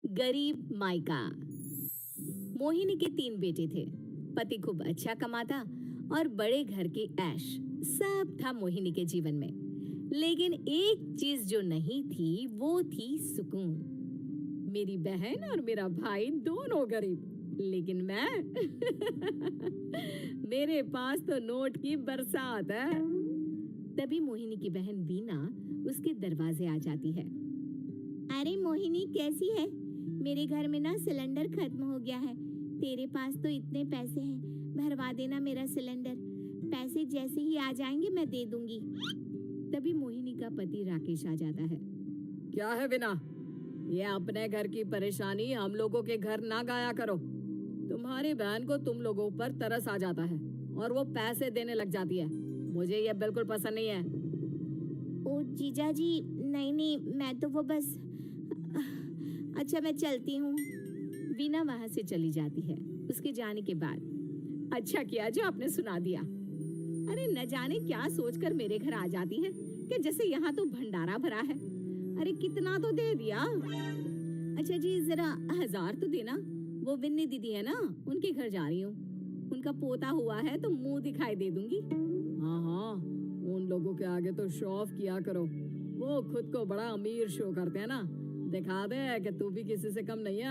गरीब मायका। मोहिनी के 3 बेटे थे। पति खूब अच्छा कमाता और बड़े घर के ऐश सब था मोहिनी के जीवन में। लेकिन एक चीज जो नहीं थी वो थी सुकून। मेरी बहन और मेरा भाई दोनों गरीब, लेकिन मैं मेरे पास तो नोट की बरसात है। तभी मोहिनी की बहन वीना उसके दरवाजे आ जाती है। अरे मोहिनी, कैसी है? मेरे घर में ना सिलेंडर खत्म हो गया है। तेरे पास तो इतने पैसे हैं, भरवा देना मेरा सिलेंडर। पैसे जैसे ही आ जाएंगे मैं दे दूंगी। तभी मोहिनी का पति राकेश आ जाता है। क्या है वीना, ये अपने घर की परेशानी हम लोगों के घर ना गाया करो। तुम्हारी बहन को तुम लोगों पर तरस आ जाता है और वो पैसे देने लग जाती है। मुझे ये बिल्कुल पसंद नहीं है। ओ जीजा जी, नहीं, मैं तो वो बस अच्छा, मैं चलती हूँ। वीना वहां से चली जाती है। उसके जाने के बाद अच्छा किया जो आपने सुना दिया। अरे न जाने क्या सोचकर मेरे घर आ जाती है कि जैसे यहाँ तो भंडारा भरा है। अरे कितना तो दे दिया। अच्छा जी, जरा 1000 तो देना। वो बिन्नी दीदी है ना, उनके घर जा रही हूँ। उनका पोता हुआ है तो मुंह दिखाई दे दूंगी। हाँ, उन लोगों के आगे तो शो ऑफ किया करो। वो खुद को बड़ा अमीर शो करते हैं ना। दिखा दे कि तू भी किसी से कम नहीं है।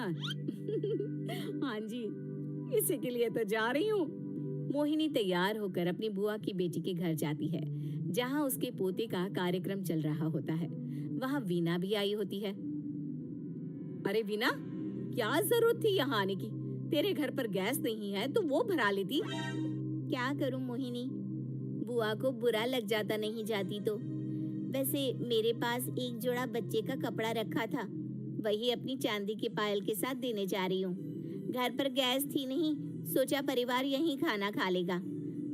हाँ जी, इसी के लिए तो जा रही हूँ। मोहिनी तैयार होकर अपनी बुआ की बेटी के घर जाती है, जहाँ उसके पोते का कार्यक्रम चल रहा होता है। वहाँ वीना भी आई होती है। अरे वीना, क्या जरूरत थी यहाँ आने की? तेरे घर पर गैस नहीं है तो वो भरा लेती। क्या करूँ मोहिनी, बुआ को बुरा लग जाता नहीं जाती तो। वैसे मेरे पास एक जोड़ा बच्चे का कपड़ा रखा था, वही अपनी चांदी के पायल के साथ देने जा रही हूँ। घर पर गैस थी नहीं, सोचा परिवार यहीं खाना खा लेगा,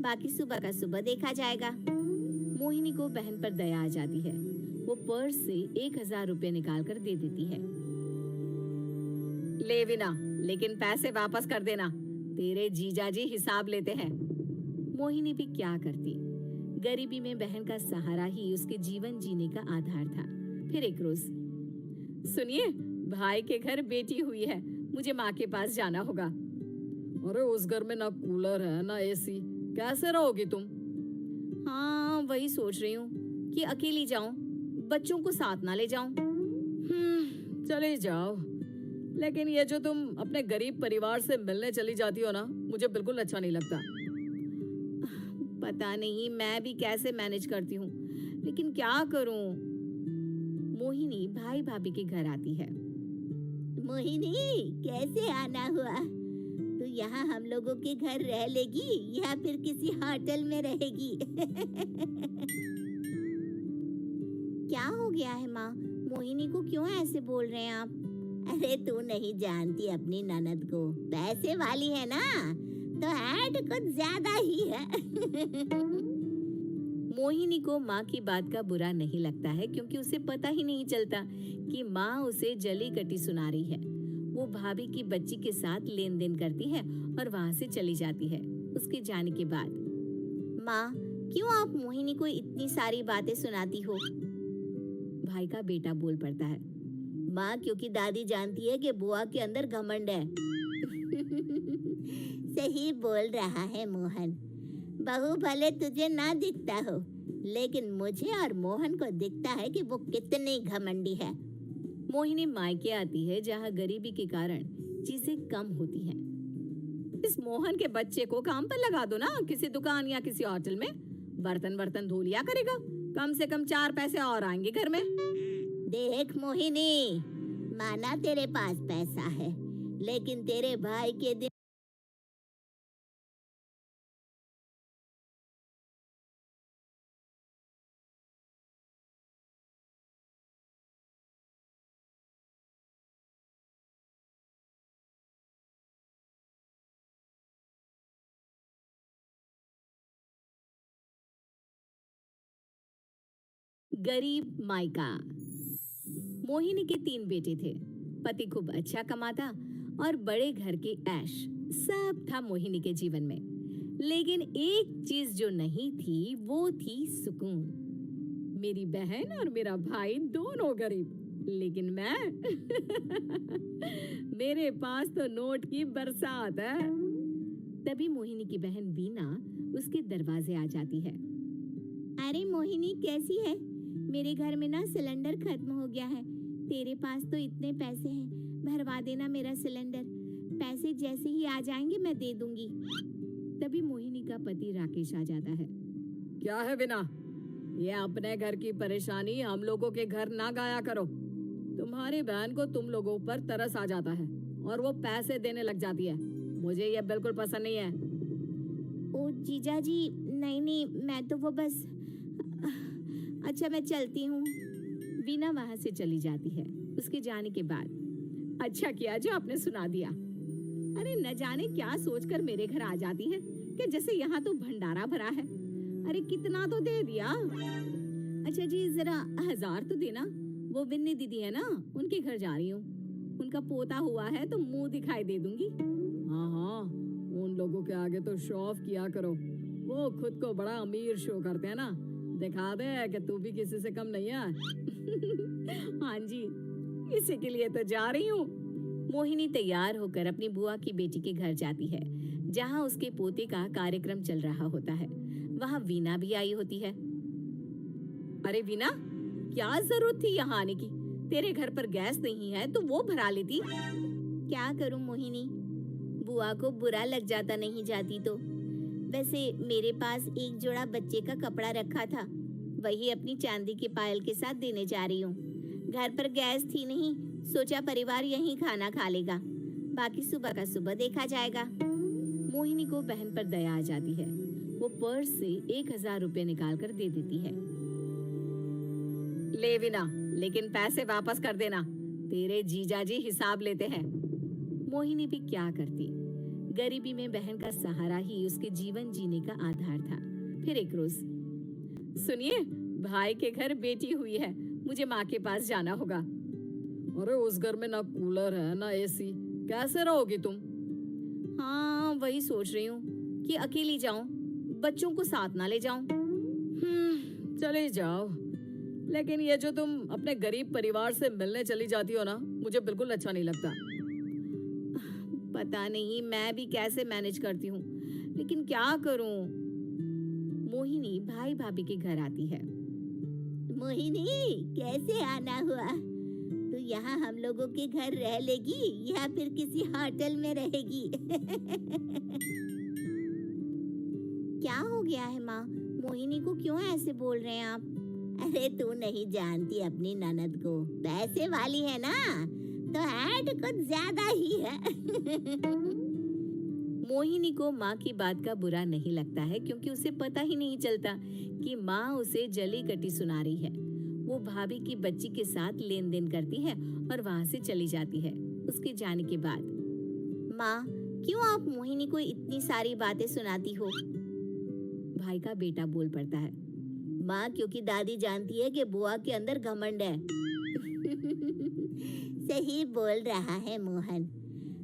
बाकी सुबह का सुबह देखा जाएगा। मोहिनी को बहन पर दया आ जाती है। वो पर्स से 1000 रुपए निकाल कर दे देती है। ले वीना, लेकिन पैसे वापस कर देना, तेरे जीजाजी हिसाब लेते हैं। मोहिनी भी क्या करती, गरीबी में बहन का सहारा ही उसके जीवन जीने का आधार था। फिर एक रोज, सुनिए, भाई के घर बेटी हुई है, मुझे माँ के पास जाना होगा। अरे उस घर में ना कूलर है ना एसी, कैसे रहोगी तुम? हाँ, वही सोच रही हूँ कि अकेली जाऊं, बच्चों को साथ ना ले जाऊं। चले जाओ, लेकिन ये जो तुम अपने गरीब परिवार से मिलने चली जाती हो ना, मुझे बिल्कुल अच्छा नहीं लगता। पता नहीं मैं भी कैसे मैनेज करती हूँ, लेकिन क्या करूँ। मोहिनी भाई भाभी के घर आती है। मोहिनी, कैसे आना हुआ? तू यहाँ हम लोगों के घर रह लेगी या फिर किसी होटल में रहेगी? क्या हो गया है माँ? मोहिनी को क्यों ऐसे बोल रहे हैं आप? अरे तू नहीं जानती अपनी ननद को, पैसे वाली है ना, तो ऐड कुछ ज्यादा ही है। मोहिनी को माँ की बात का बुरा नहीं लगता है, क्योंकि उसे पता ही नहीं चलता कि माँ उसे जली कटी सुना रही है। वो भाभी की बच्ची के साथ लेन देन करती है और वहां से चली जाती है। उसके जाने के बाद, माँ क्यों आप मोहिनी को इतनी सारी बातें सुनाती हो? भाई का बेटा बोल पड़ता है। माँ, क्योंकि दादी जानती है कि बुआ के अंदर घमंड है। सही बोल रहा है मोहन, बहू भले तुझे ना दिखता हो, लेकिन मुझे और मोहन को दिखता है कि वो कितनी घमंडी है। मोहिनी मायके आती है, जहाँ गरीबी के कारण चीजें कम होती हैं। इस मोहन के बच्चे को काम पर लगा दो ना, किसी दुकान या किसी होटल में। बर्तन धो लिया करेगा, कम से कम 4 पैसे और आएंगे घर में। देख मोहिनी, माना तेरे पास पैसा है, लेकिन तेरे भाई के दिन गरीब मायका। मोहिनी के 3 बेटे थे। पति खूब अच्छा कमाता और बड़े घर के ऐश सब था मोहिनी के जीवन में। लेकिन एक चीज जो नहीं थी वो थी सुकून। मेरी बहन और मेरा भाई दोनों गरीब, लेकिन मैं मेरे पास तो नोट की बरसात है। तभी मोहिनी की बहन वीना उसके दरवाजे आ जाती है। अरे मोहिनी, कैसी है? मेरे घर में ना सिलेंडर खत्म हो गया है। तेरे पास तो इतने पैसे हैं, भरवा देना मेरा सिलेंडर। पैसे जैसे ही आ जाएंगे मैं दे दूंगी। तभी मोहिनी का पति राकेश आ जाता है। क्या है वीना, ये अपने घर की परेशानी हम लोगों के घर ना गाया करो। तुम्हारी बहन को तुम लोगों पर तरस आ जाता है और वो पैसे देने लग जाती है। मुझे ये बिल्कुल पसंद नहीं है। ओ जीजा जी, नहीं, मैं तो वो बस अच्छा, मैं चलती हूँ। वीना वहां से चली जाती है। उसके जाने के बाद अच्छा किया जो आपने सुना दिया। अरे न जाने क्या सोचकर मेरे घर आ जाती है कि जैसे यहाँ तो भंडारा भरा है। अरे कितना तो दे दिया। अच्छा जी, जरा 1000 तो देना। वो बिन्नी दीदी है ना, उनके घर जा रही हूँ। उनका पोता हुआ है तो मुंह दिखाई दे दूंगी। हाँ, उन लोगों के आगे तो शो ऑफ किया करो। वो खुद को बड़ा अमीर शो करते हैं ना, दिखा दे कि तू भी किसी से कम नहीं है। हाँ जी, इसी के लिए तो जा रही हूँ। मोहिनी तैयार होकर अपनी बुआ की बेटी के घर जाती है, जहाँ उसके पोते का कार्यक्रम चल रहा होता है। वहाँ वीना भी आई होती है। अरे वीना, क्या जरूरत थी यहाँ आने की? तेरे घर पर गैस नहीं है तो वो भरा लेती। क्या करूं मोहिनी, बुआ को बुरा लग जाता नहीं जाती तो। वैसे मेरे पास एक जोड़ा बच्चे का कपड़ा रखा था, वही अपनी चांदी के पायल के साथ देने जा रही हूँ। घर पर गैस थी नहीं, सोचा परिवार यहीं खाना खा लेगा, बाकी सुबह का सुबह देखा जाएगा। मोहिनी को बहन पर दया आ जाती है। वो पर्स से 1000 रुपए निकाल कर दे देती है। ले वीना, लेकिन पैसे वापस कर देना, तेरे जीजा जी हिसाब लेते हैं। मोहिनी भी क्या करती, गरीबी में बहन का सहारा ही उसके जीवन जीने का आधार था। फिर एक रोज, सुनिए, भाई के घर बेटी हुई है, मुझे माँ के पास जाना होगा। अरे उस घर में ना कूलर है ना एसी, कैसे रहोगी तुम? हाँ, वही सोच रही हूँ कि अकेली जाऊं, बच्चों को साथ ना ले जाऊं। चले जाओ, लेकिन ये जो तुम अपने गरीब परिवार से मिलने चली जाती हो ना, मुझे बिल्कुल अच्छा नहीं लगता। पता नहीं मैं भी कैसे मैनेज करती हूँ, लेकिन क्या करूँ। मोहिनी भाई भाभी के घर आती है। मोहिनी, कैसे आना हुआ? तू यहाँ हम लोगों के घर रह लेगी या फिर किसी होटल में रहेगी? क्या हो गया है माँ? मोहिनी को क्यों ऐसे बोल रहे हैं आप? अरे तू नहीं जानती अपनी ननद को, पैसे वाली है ना, तो ऐड कुछ ज्यादा ही है। मोहिनी को माँ की बात का बुरा नहीं लगता है, क्योंकि उसे पता ही नहीं चलता कि माँ उसे जली कटी सुना रही है। वो भाभी की बच्ची के साथ लेन देन करती है और वहाँ से चली जाती है। उसके जाने के बाद, माँ क्यों आप मोहिनी को इतनी सारी बातें सुनाती हो? भाई का बेटा बोल पड़ता है। माँ, क्योंकि दादी जानती है कि बुआ के अंदर घमंड है। सही बोल रहा है मोहन,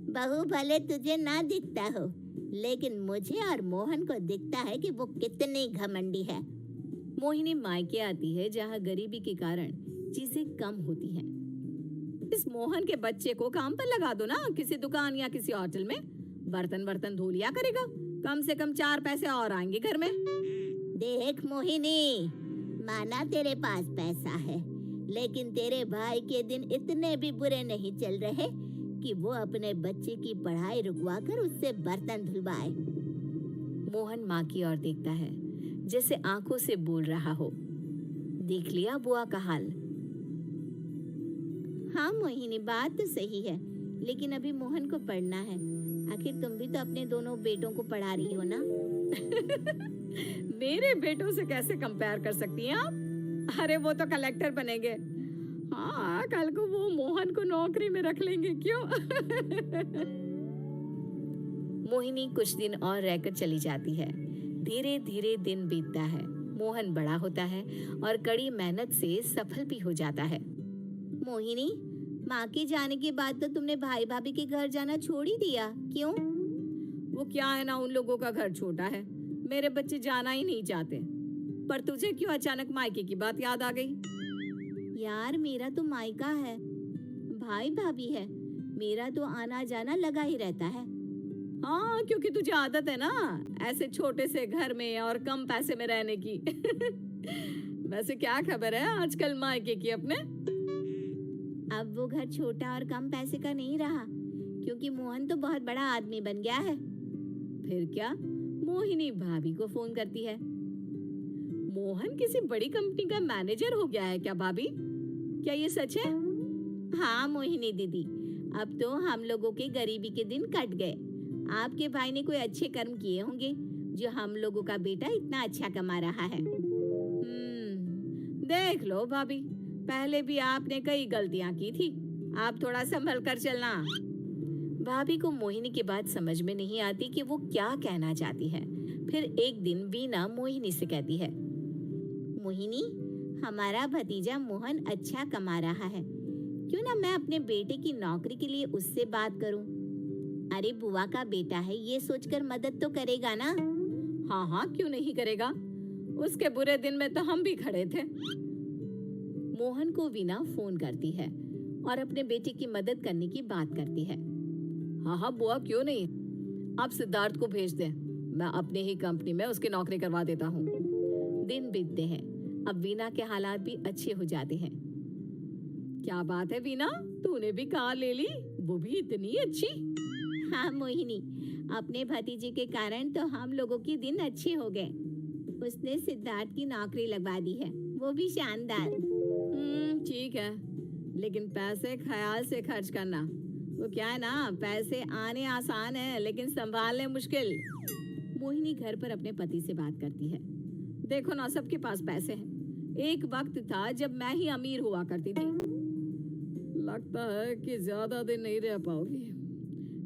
बहू भले तुझे ना दिखता हो, लेकिन मुझे और मोहन को दिखता है कि वो कितनी घमंडी है। मोहिनी मायके आती है, जहाँ गरीबी के कारण चीजें कम होती हैं। इस मोहन के बच्चे को काम पर लगा दो ना, किसी दुकान या किसी होटल में, बर्तन धो लिया करेगा, कम से कम 4 पैसे और आएंगे घर में। देख मोहिनी, माना तेरे पास पैसा है, लेकिन तेरे भाई के दिन इतने भी बुरे नहीं चल रहे कि वो अपने बच्चे की पढ़ाई रुकवाकर उससे बर्तन धुलवाए। मोहन माँ की ओर देखता है, जैसे आंखों से बोल रहा हो, देख लिया बुआ का हाल। हाँ मोहिनी, बात तो सही है, लेकिन अभी मोहन को पढ़ना है। आखिर तुम भी तो अपने दोनों बेटों को पढ़ा रही हो ना। मेरे बेटों से कैसे कंपेयर कर सकती हैं आप? अरे वो तो कलेक्टर बनेंगे। हाँ, कल को वो मोहन को नौकरी में रख लेंगे, क्यों? मोहिनी कुछ दिन और रहकर चली जाती है। धीरे धीरे दिन बीतता है। मोहन बड़ा होता है और कड़ी मेहनत से सफल भी हो जाता है। मोहिनी, माँ के जाने के बाद तो तुमने भाई भाभी के घर जाना छोड़ ही दिया, क्यों? वो क्या है ना, उन लोगों का घर छोटा है, मेरे बच्चे जाना ही नहीं चाहते। पर तुझे क्यों अचानक मायके की बात याद आ गई? यार मेरा तो मायका है, भाई भाभी है, मेरा तो आना जाना लगा ही रहता है। हाँ, क्योंकि तुझे आदत है ना ऐसे छोटे से घर में और कम पैसे में रहने की। वैसे क्या खबर है आजकल मायके की अपने? अब वो घर छोटा और कम पैसे का नहीं रहा, क्योंकि मोहन तो बहुत बड़ा आदमी बन गया है। फिर क्या? मोहिनी भाभी को फोन करती है। मोहन किसी बड़ी कंपनी का मैनेजर हो गया है क्या भाभी? क्या ये सच है? हाँ मोहिनी दीदी, अब तो हम लोगों के गरीबी के दिन कट गए। आपके भाई ने कोई अच्छे कर्म किए होंगे जो हम लोगों का बेटा इतना अच्छा कमा रहा है। देख लो भाभी, पहले भी आपने कई गलतियां की थी, आप थोड़ा संभल कर चलना। भाभी को मोहिनी की बात समझ में नहीं आती कि वो क्या कहना चाहती है। फिर एक दिन वीना मोहिनी से कहती है, मोहिनी, हमारा भतीजा मोहन अच्छा कमा रहा है, क्यों ना मैं अपने बेटे की नौकरी के लिए उससे बात करूं। अरे बुआ का बेटा है, ये सोचकर मदद तो करेगा ना। हाँ हाँ, क्यों नहीं करेगा, उसके बुरे दिन में तो हम भी खड़े थे। मोहन को वीना फोन करती है और अपने बेटे की मदद करने की बात करती है। हाँ हाँ बुआ, क्यों नहीं, आप सिद्धार्थ को भेज दें, मैं अपने ही कंपनी में उसकी नौकरी करवा देता हूँ। दिन बीतते हैं, अब वीना के हालात भी अच्छे हो जाते हैं। क्या बात है वीना, तूने भी कार ले ली, वो भी इतनी अच्छी। हाँ मोहिनी, अपने भतीजे के कारण तो हम लोगों के दिन अच्छे हो गए। उसने सिद्धार्थ की नौकरी लगवा दी है, वो भी शानदार। ठीक है, लेकिन पैसे ख्याल से खर्च करना। वो क्या है ना, पैसे आने आसान है लेकिन संभालने मुश्किल। मोहिनी घर पर अपने पति से बात करती है। देखो ना, सबके पास पैसे हैं। एक वक्त था जब मैं ही अमीर हुआ करती थी। लगता है कि ज्यादा दिन नहीं रह पाओगी।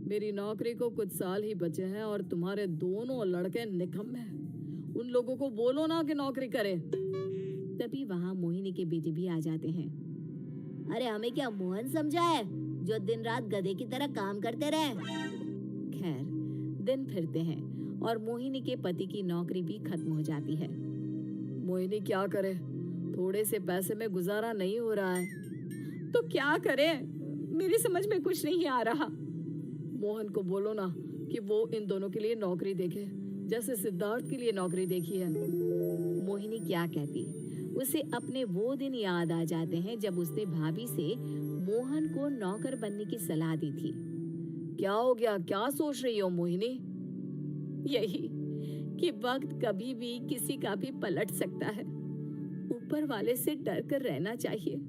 मेरी नौकरी को कुछ साल ही बचे हैं और तुम्हारे दोनों लड़के निकम्मे हैं। उन लोगों को बोलो ना कि नौकरी करे। तभी वहाँ मोहिनी के बेटे भी आ जाते हैं। अरे हमें क्या मोहन समझा है जो दिन रात गधे की तरह काम करते रहे। खैर, दिन फिरते हैं और मोहिनी के पति की नौकरी भी खत्म हो जाती है। मोहिनी क्या करे, थोड़े से पैसे में गुजारा नहीं हो रहा है। तो क्या करे, मेरी समझ में कुछ नहीं आ रहा। मोहन को बोलो ना कि वो इन दोनों के लिए नौकरी देखे, जैसे सिद्धार्थ के लिए नौकरी देखी है। मोहिनी क्या कहती, उसे अपने वो दिन याद आ जाते हैं जब उसने भाभी से मोहन को नौकर बनने की सलाह दी थी। क्या हो गया, क्या सोच रही हो मोहिनी? यही कि वक्त कभी भी किसी का भी पलट सकता है, ऊपर वाले से डर कर रहना चाहिए।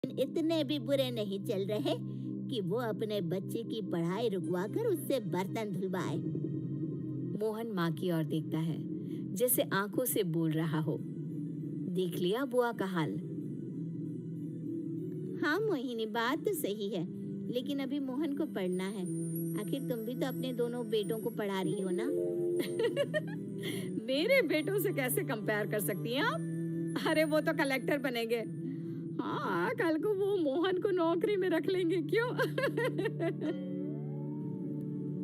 इतने भी बुरे नहीं चल रहे कि वो अपने बच्चे की पढ़ाई रुकवा कर उससे बर्तन धुलवाए। मोहन माँ की ओर देखता है, जैसे आंखों से बोल रहा हो, देख लिया बुआ का हाल। हाँ मोहिनी, बात तो सही है, लेकिन अभी मोहन को पढ़ना है। आखिर तुम भी तो अपने दोनों बेटों को पढ़ा रही हो ना। मेरे बेटों से कैसे कंपेयर कर सकती हैं आप? अरे वो तो कलेक्टर बनेंगे। हाँ, कल को वो मोहन को नौकरी में रख लेंगे, क्यों?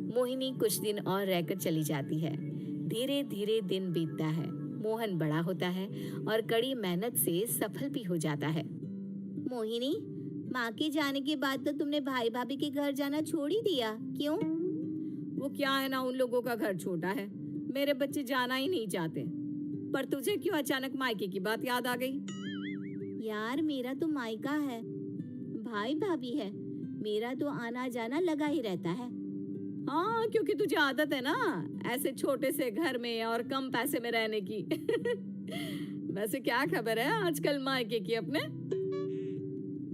मोहिनी कुछ दिन और रहकर चली जाती है। धीरे धीरे दिन बीतता है, मोहन बड़ा होता है और कड़ी मेहनत से सफल भी हो जाता है। मोहिनी, माँ के जाने के बाद तो तुमने भाई भाभी के घर जाना छोड़ ही दिया, क्यों? वो क्या है ना, उन लोगों का घर छोटा है, मेरे बच्चे जाना ही नहीं चाहते। पर तुझे क्यों अचानक मायके की बात याद आ गई? यार मेरा तो मायका है, भाई भाभी है, मेरा तो आना जाना लगा ही रहता है। हाँ, क्योंकि तुझे आदत है ना ऐसे छोटे से घर में और कम पैसे में रहने की। वैसे क्या खबर है आजकल मायके की अपने?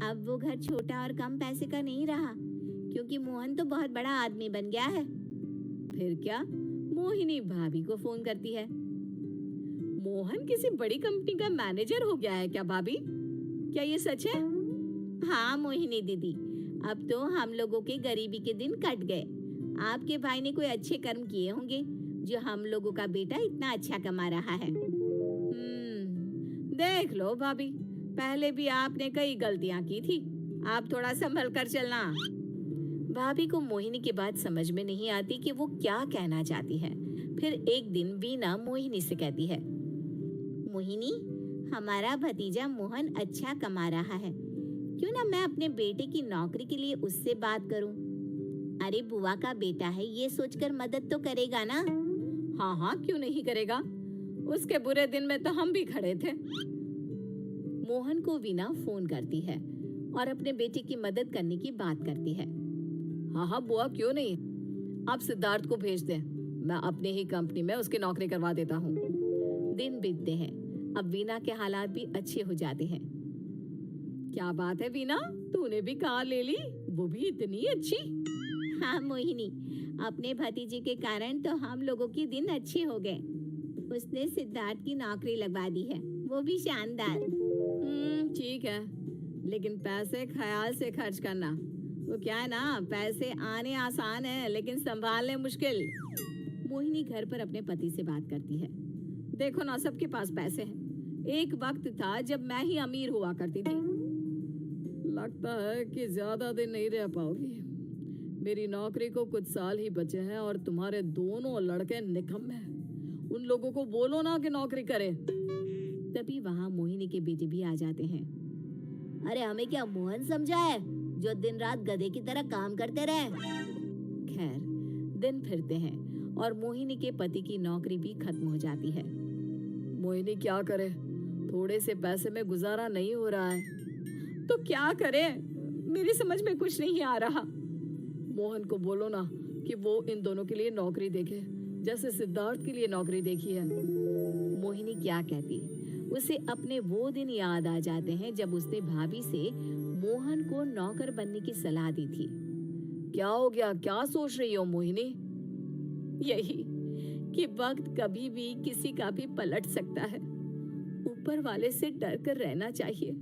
अब वो घर छोटा और कम पैसे का नहीं रहा, क्योंकि मोहन तो बहुत बड़ा आदमी बन गया है। फिर क्या? मोहिनी भाभी को फोन करती है। मोहन किसी बड़ी कंपनी का मैनेजर हो गया है क्या भाभी? क्या ये सच है? हाँ मोहिनी दीदी, अब तो हम लोगों के गरीबी के दिन कट गए। आपके भाई ने कोई अच्छे कर्म किए होंगे जो हम लोगों का बेटा इतना अच्छा कमा रहा है। देख लो भाभी, पहले भी आपने कई गलतियां की थी, आप थोड़ा संभल कर चलना। भाभी को मोहिनी की बात समझ में नहीं आती कि वो क्या कहना चाहती है। फिर एक दिन वीना मोहिनी से कहती है, मोहिनी, हमारा भतीजा मोहन अच्छा कमा रहा है, क्यों ना मैं अपने बेटे की नौकरी के लिए उससे बात करूं। अरे बुआ का बेटा है, ये सोचकर मदद तो करेगा ना। हाँ हाँ, क्यों नहीं करेगा, उसके बुरे दिन में तो हम भी खड़े थे। मोहन को वीना फोन करती है और अपने बेटे की मदद करने की बात करती है। हाँ हाँ बुआ, क्यों नहीं, आप सिद्धार्थ को भेज दें, मैं अपने ही कंपनी में उसकी नौकरी करवा देता हूँ। दिन बीतते हैं, अब वीना के हालात भी अच्छे हो जाते हैं। क्या बात है वीना, तूने भी कार ले ली, वो भी इतनी अच्छी। हाँ मोहिनी, अपने भतीजे के कारण तो हम लोगों के दिन अच्छे हो गए। उसने सिद्धार्थ की नौकरी लगवा दी है, वो भी शानदार। ठीक है, लेकिन पैसे ख्याल से खर्च करना। वो क्या है ना, पैसे आने आसान है लेकिन संभालने मुश्किल। मोहिनी घर पर अपने पति से बात करती है। देखो ना, सबके पास पैसे हैं। एक वक्त था जब मैं ही अमीर हुआ करती थी। लगता है कि ज्यादा दिन नहीं रह पाओगी। मेरी नौकरी को कुछ साल ही बचे हैं और तुम्हारे दोनों लड़के निकम्मे हैं। उन लोगों को बोलो ना कि नौकरी करे। तभी वहाँ मोहिनी के बेटे भी आ जाते हैं। अरे हमें क्या मोहन समझा है जो दिन रात गधे की तरह काम करते रहे। खैर, दिन फिरते हैं और मोहिनी के पति की नौकरी भी खत्म हो जाती है। मोहिनी क्या करे, थोड़े से पैसे में गुजारा नहीं हो रहा है। तो क्या करे, मेरी समझ में कुछ नहीं आ रहा। मोहन को बोलो ना कि वो इन दोनों के लिए नौकरी देखे, जैसे सिद्धार्थ के लिए नौकरी देखी है। मोहिनी क्या कहती, उसे अपने वो दिन याद आ जाते हैं जब उसने भाभी से मोहन को नौकर बनने की सलाह दी थी। क्या हो गया, क्या सोच रही हो मोहिनी? यही कि वक्त कभी भी किसी का भी पलट सकता है। ऊपर वाले से डर कर रहना चाहिए।